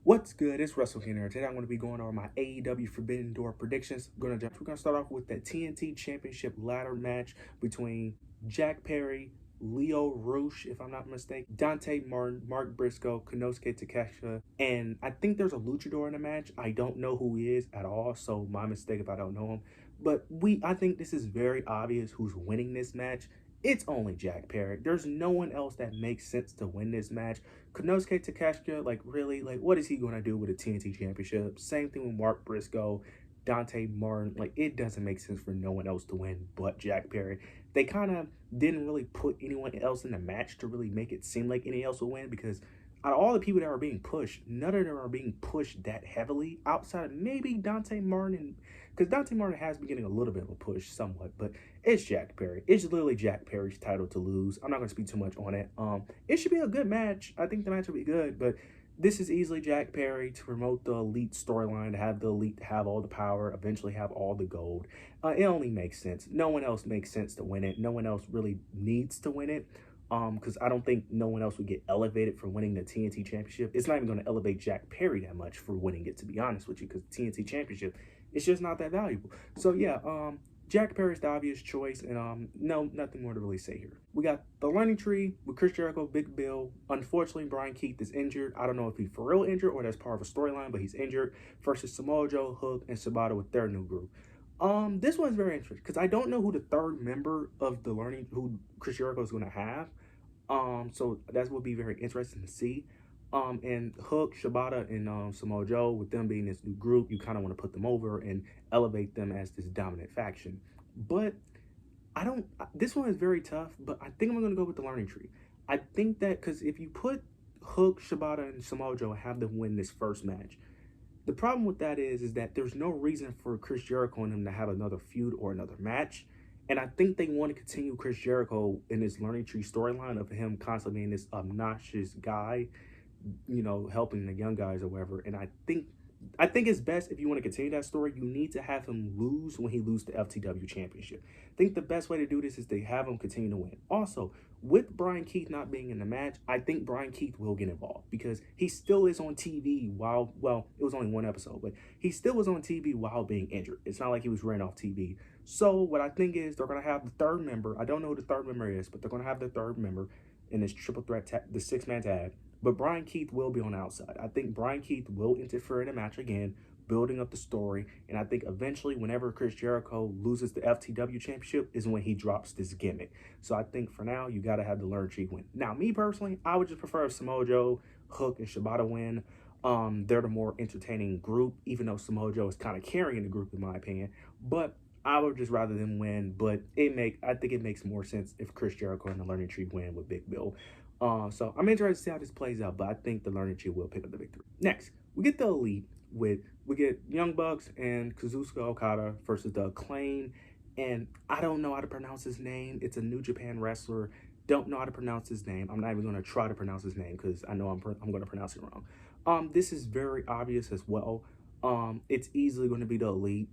What's good? It's Russell here. Today I'm going to be going over my AEW Forbidden Door predictions. We're going to start off with the TNT Championship ladder match between Jack Perry, Leo Rush, if I'm not mistaken, Dante Martin, Mark Briscoe, Konosuke Takeshita, and I think there's a luchador in the match. I don't know who he is at all, so my mistake if I don't know him. But I think this is very obvious who's winning this match. It's only Jack Perry. There's no one else that makes sense to win this match. Konosuke Takeshita, really, what is he going to do with a TNT Championship? Same thing with Mark Briscoe, Dante Martin. It doesn't make sense for no one else to win but Jack Perry. They kind of didn't really put anyone else in the match to really make it seem like anyone else would win because out of all the people that are being pushed, none of them are being pushed that heavily outside of maybe Dante Martin. Because Dante Martin has been getting a little bit of a push somewhat, but it's Jack Perry. It's literally Jack Perry's title to lose. I'm not going to speak too much on it. It should be a good match. I think the match will be good, but this is easily Jack Perry to promote the Elite storyline, to have the Elite have all the power, eventually have all the gold. It only makes sense. No one else makes sense to win it. No one else really needs to win it. Because I don't think no one else would get elevated for winning the TNT Championship. It's not even going to elevate Jack Perry that much for winning it, to be honest with you, because the TNT Championship, it's just not that valuable. So yeah, Jack Perry's the obvious choice, and no, nothing more to really say here. We got the Learning Tree with Chris Jericho, Big Bill. Unfortunately, Brian Keith is injured. I don't know if he's for real injured or that's part of a storyline, but he's injured. Versus Samoa Joe, Hook, and Shibata with their new group. This one's very interesting because I don't know who the third member of the Learning, who Chris Jericho is going to have. So that would be very interesting to see. And Hook, Shibata, and Samoa Joe, with them being this new group, you kind of want to put them over and elevate them as this dominant faction. But this one is very tough, but I think I'm going to go with the Learning Tree. I think that because if you put Hook, Shibata, and Samoa Joe and have them win this first match, the problem with that is that there's no reason for Chris Jericho and him to have another feud or another match. And I think they want to continue Chris Jericho in this Learning Tree storyline of him constantly being this obnoxious guy, helping the young guys or whatever. And I think it's best if you want to continue that story, you need to have him lose when he loses the FTW Championship. I think the best way to do this is to have him continue to win. Also, with Brian Keith not being in the match, I think Brian Keith will get involved because he still is on TV while, it was only one episode, but he still was on TV while being injured. It's not like he was ran off TV. So what I think is they're going to have the third member. I don't know who the third member is, but they're going to have the third member in this triple threat, the six-man tag. But Brian Keith will be on the outside. I think Brian Keith will interfere in the match again, building up the story. And I think eventually, whenever Chris Jericho loses the FTW Championship, is when he drops this gimmick. So I think for now, you got to have the Learning Tree win. Now, me personally, I would just prefer if Samoa Joe, Hook, and Shibata win. They're the more entertaining group, even though Samoa Joe is kind of carrying the group, in my opinion. But I would just rather them win. But I think it makes more sense if Chris Jericho and the Learning Tree win with Big Bill. So I'm interested to see how this plays out, but I think the Learning Tree will pick up the victory. Next, we get the Elite we get Young Bucks and Kazuchika Okada versus the Acclaim, and I don't know how to pronounce his name. It's a New Japan wrestler. Don't know how to pronounce his name. I'm not even going to try to pronounce his name because I know I'm going to pronounce it wrong. This is very obvious as well. It's easily going to be the Elite.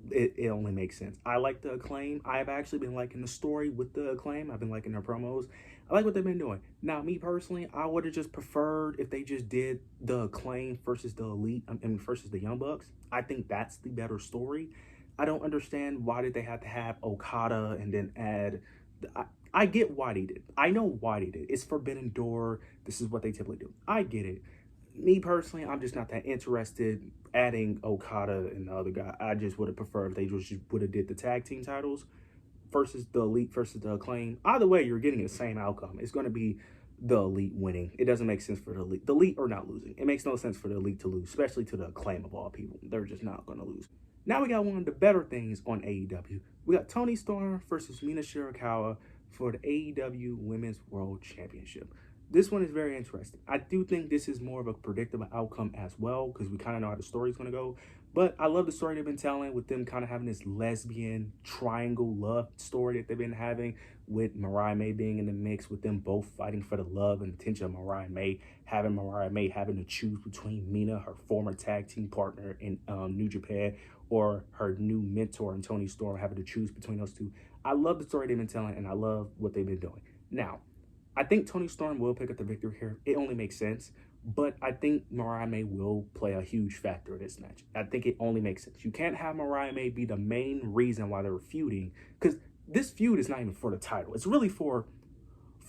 It only makes sense. I like the Acclaim. I've actually been liking the story with the Acclaim. I've been liking their promos. I like what they've been doing. Now, me personally, I would have just preferred if they just did the Acclaim versus the Elite, versus the Young Bucks. I think that's the better story. I don't understand why did they have to have Okada and then add... I get why they did. I know why they did. It's Forbidden Door. This is what they typically do. I get it. Me personally, I'm just not that interested adding Okada and the other guy. I just would have preferred if they just would have did the tag team titles versus the Elite versus the Acclaim. Either way, you're getting the same outcome. It's going to be the Elite winning. It doesn't make sense for the Elite. The Elite are not losing. It makes no sense for the Elite to lose, especially to the Acclaim of all people. They're just not going to lose. Now we got one of the better things on AEW. We got Toni Storm versus Mina Shirakawa for the AEW Women's World Championship. This one is very interesting. I do think this is more of a predictable outcome as well because we kind of know how the story is going to go. But I love the story they've been telling with them kind of having this lesbian triangle love story that they've been having with Mariah May being in the mix, with them both fighting for the love and attention of Mariah May having to choose between Mina, her former tag team partner in New Japan, or her new mentor and Toni Storm, having to choose between those two. I love the story they've been telling, and I love what they've been doing. Now, I think Toni Storm will pick up the victory here. It only makes sense. But I think Mariah May will play a huge factor in this match. I think it only makes sense. You can't have Mariah May be the main reason why they're feuding, because this feud is not even for the title. It's really for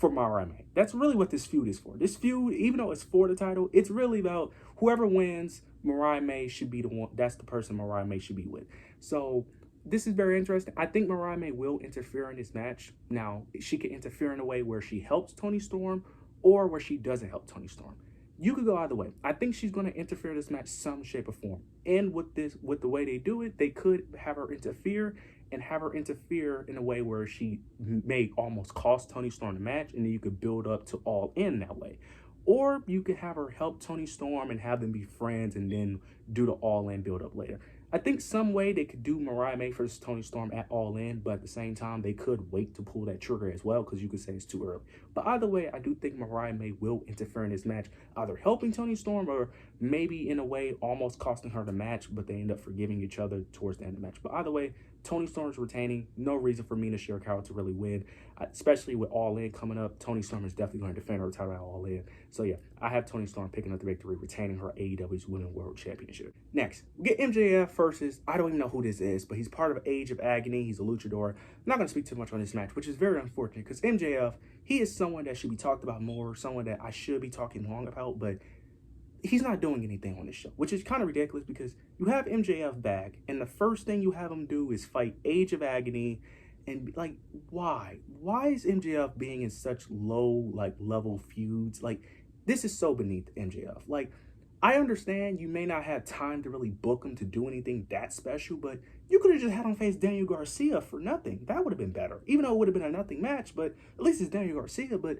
Mariah May. That's really what this feud is for. This feud, even though it's for the title, it's really about whoever wins, Mariah May should be the one. That's the person Mariah May should be with. So this is very interesting. I think Mariah May will interfere in this match. Now, she can interfere in a way where she helps Toni Storm or where she doesn't help Toni Storm. You could go either way. I think she's going to interfere in this match some shape or form. And with the way they do it, they could have her interfere and have her interfere in a way where she may almost cost Toni Storm the match, and then you could build up to All In that way. Or you could have her help Toni Storm and have them be friends and then do the All In build up later. I think some way they could do Mariah May versus Toni Storm at All In, but at the same time, they could wait to pull that trigger as well, because you could say it's too early. But either way, I do think Mariah May will interfere in this match, either helping Toni Storm or maybe in a way almost costing her the match, but they end up forgiving each other towards the end of the match. But either way, Toni Storm's retaining. No reason for Mina Shirakawa to really win, especially with All In coming up. Toni Storm is definitely going to defend her title at All In. So yeah, I have Toni Storm picking up the victory, retaining her AEW's Women's World Championship. Next, we get MJF versus, I don't even know who this is, but he's part of Age of Agony. He's a luchador. I'm not going to speak too much on this match, which is very unfortunate, because MJF, he is someone that should be talked about more, someone that I should be talking long about, but he's not doing anything on this show, which is kind of ridiculous, because you have MJF back, and the first thing you have him do is fight Age of Agony, and like, why? Why is MJF being in such low, like, level feuds? Like, this is so beneath MJF. Like, I understand you may not have time to really book him to do anything that special, but you could have just had him face Daniel Garcia for nothing. That would have been better, even though it would have been a nothing match, but at least it's Daniel Garcia. But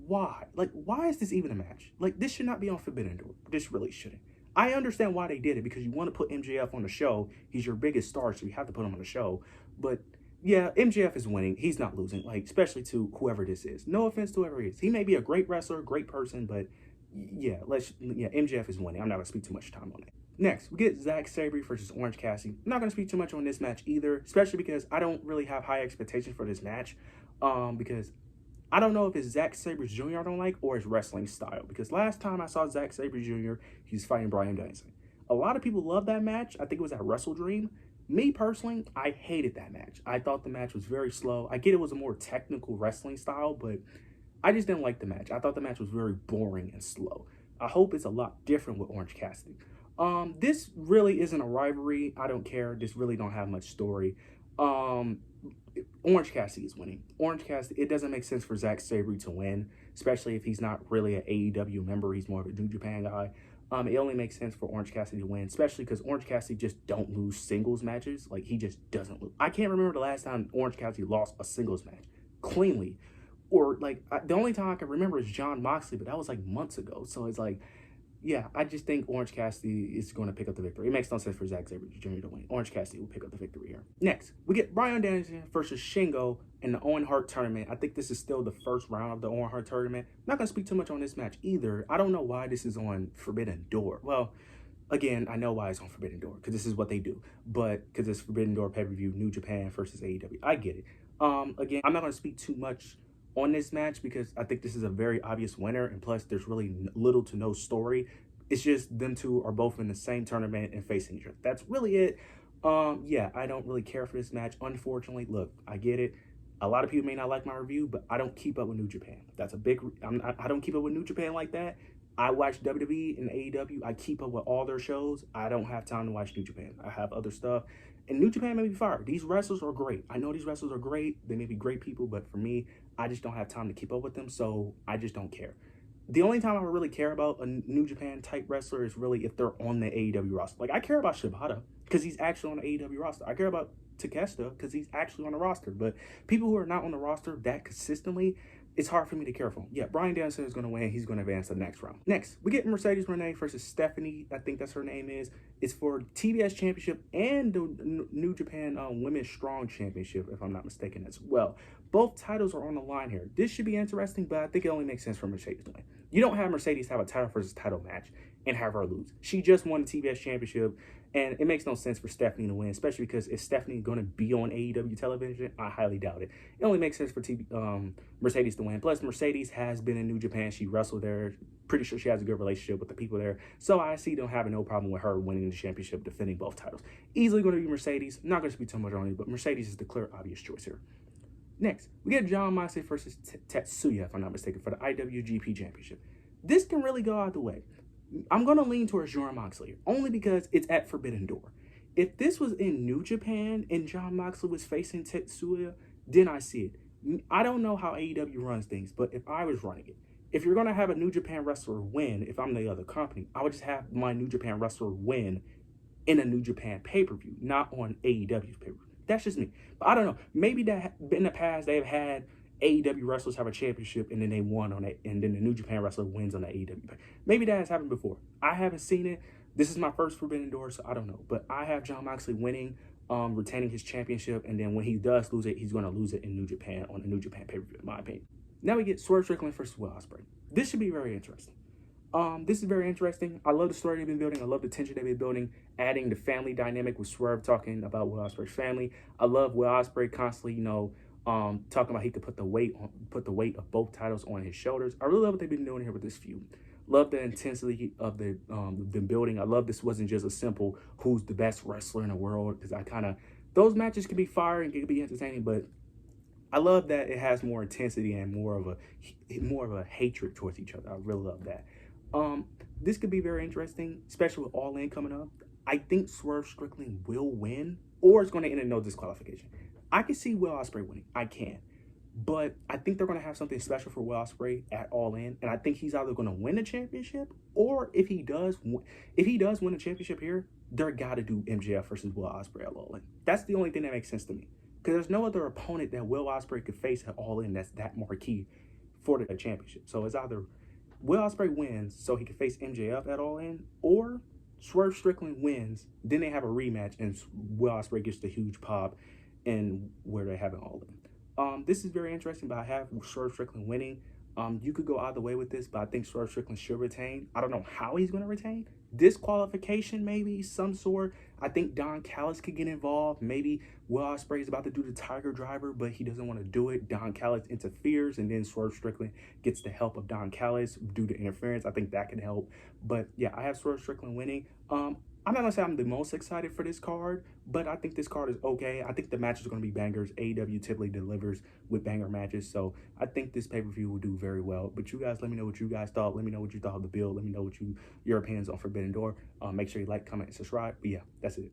why? Like, why is this even a match? Like, this should not be on Forbidden Door. This really shouldn't. I understand why they did it, because you want to put MJF on the show. He's your biggest star, so you have to put him on the show. But yeah, MJF is winning. He's not losing, like, especially to whoever this is. No offense to whoever he is. He may be a great wrestler, great person, but yeah, MJF is winning. I'm not going to speak too much time on it. Next, we get Zack Sabre versus Orange Cassidy. I'm not going to speak too much on this match either, especially because I don't really have high expectations for this match, because I don't know if it's Zack Sabre Jr. I don't like, or his wrestling style, because last time I saw Zack Sabre Jr., he's fighting Bryan Danielson. A lot of people love that match. I think it was at Wrestle Dream. Me personally, I hated that match. I thought the match was very slow. I get it was a more technical wrestling style, but I just didn't like the match. I thought the match was very boring and slow. I hope it's a lot different with Orange Cassidy. This really isn't a rivalry. I don't care. This really don't have much story. Orange Cassidy is winning. Orange Cassidy, it doesn't make sense for Zack Sabre to win, especially if he's not really an AEW member. He's more of a New Japan guy. It only makes sense for Orange Cassidy to win, especially because Orange Cassidy just don't lose singles matches. Like, he just doesn't lose. I can't remember the last time Orange Cassidy lost a singles match cleanly. Or, like, the only time I can remember is Jon Moxley, but that was, like, months ago. So it's like, yeah, I just think Orange Cassidy is going to pick up the victory. It makes no sense for Zack Sabre Jr. to win. Orange Cassidy will pick up the victory here. Next, we get Bryan Danielson versus Shingo in the Owen Hart tournament. I think this is still the first round of the Owen Hart tournament. I'm not going to speak too much on this match either. I don't know why this is on Forbidden Door. Well, again, I know why it's on Forbidden Door, because this is what they do. But because it's Forbidden Door pay-per-view, New Japan versus AEW. I get it. Again, I'm not going to speak too much on this match, because I think this is a very obvious winner, and plus there's really little to no story. It's just them two are both in the same tournament and facing each other. That's really it. Yeah, I don't really care for this match, unfortunately. Look, I get it. A lot of people may not like my review, but I don't keep up with New Japan. That's a big, I don't keep up with New Japan like that. I watch WWE and AEW. I keep up with all their shows. I don't have time to watch New Japan. I have other stuff. And New Japan may be fire. These wrestlers are great. I know these wrestlers are great. They may be great people, but for me, I just don't have time to keep up with them, so I just don't care. The only time I really care about a New Japan type wrestler is really if they're on the AEW roster. Like, I care about Shibata because he's actually on the AEW roster. I care about Takeshita because he's actually on the roster. But people who are not on the roster that consistently, it's hard for me to care for him. Yeah, Bryan Danielson is going to win. He's going to advance to the next round. Next, we get Mercedes Moné versus Stephanie. I think that's her name is. It's for TBS Championship and the New Japan Women's Strong Championship, if I'm not mistaken, as well. Both titles are on the line here. This should be interesting, but I think it only makes sense for Mercedes to win. You don't have Mercedes have a title versus title match and have her lose. She just won the TBS championship, and it makes no sense for Stephanie to win, especially because is Stephanie going to be on AEW television? I highly doubt it. It only makes sense for Mercedes to win. Plus, Mercedes has been in New Japan. She wrestled there. Pretty sure she has a good relationship with the people there. So I see them having no problem with her winning the championship, defending both titles. Easily going to be Mercedes. Not going to be too much on it, but Mercedes is the clear, obvious choice here. Next, we get Jon Moxley versus Tetsuya, if I'm not mistaken, for the IWGP Championship. This can really go either way. I'm going to lean towards Jon Moxley, only because it's at Forbidden Door. If this was in New Japan and Jon Moxley was facing Tetsuya, then I see it. I don't know how AEW runs things, but if I was running it, if you're going to have a New Japan wrestler win, if I'm the other company, I would just have my New Japan wrestler win in a New Japan pay-per-view, not on AEW's pay-per-view. That's just me. But I don't know. Maybe that in the past they've had AEW wrestlers have a championship and then they won on it, and then the New Japan wrestler wins on the AEW. Maybe that has happened before. I haven't seen it. This is my first Forbidden Door, so I don't know. But I have Jon Moxley winning, retaining his championship, and then when he does lose it, he's going to lose it in New Japan on the New Japan pay-per-view, in my opinion. Now we get Swerve Strickland versus Will Ospreay. This should be very interesting. This is very interesting. I love the story they've been building. I love the tension they've been building, adding the family dynamic with Swerve talking about Will Ospreay's family. I love Will Ospreay constantly, talking about he could put the weight of both titles on his shoulders. I really love what they've been doing here with this feud. Love the intensity of the building. I love this wasn't just a simple who's the best wrestler in the world, because those matches can be fire and can be entertaining, but I love that it has more intensity and more of a hatred towards each other. I really love that. This could be very interesting, especially with All In coming up. I think Swerve Strickland will win, or it's going to end in no disqualification. I can see Will Ospreay winning. I can. But I think they're going to have something special for Will Ospreay at All In, and I think he's either going to win the championship, or if he does win the championship here, they're got to do MJF versus Will Ospreay at All In. That's the only thing that makes sense to me, because there's no other opponent that Will Ospreay could face at All In that's that marquee for the championship. So it's either Will Ospreay wins so he can face MJF at All In, or Swerve Strickland wins, then they have a rematch and Will Ospreay gets the huge pop and where they have it All In. This is very interesting, but I have Swerve Strickland winning. You could go either way with this, but I think Swerve Strickland should retain. I don't know how he's going to retain. Disqualification, maybe, some sort. I think Don Callis could get involved. Maybe Will Ospreay is about to do the Tiger Driver, but he doesn't want to do it. Don Callis interferes, and then Swerve Strickland gets the help of Don Callis due to interference. I think that can help. But yeah, I have Swerve Strickland winning. I'm not going to say I'm the most excited for this card, but I think this card is okay. I think the matches are going to be bangers. AEW typically delivers with banger matches, so I think this pay-per-view will do very well. But you guys, let me know what you guys thought. Let me know what you thought of the build. Let me know what your opinions on Forbidden Door. Make sure you like, comment, and subscribe. But yeah, that's it.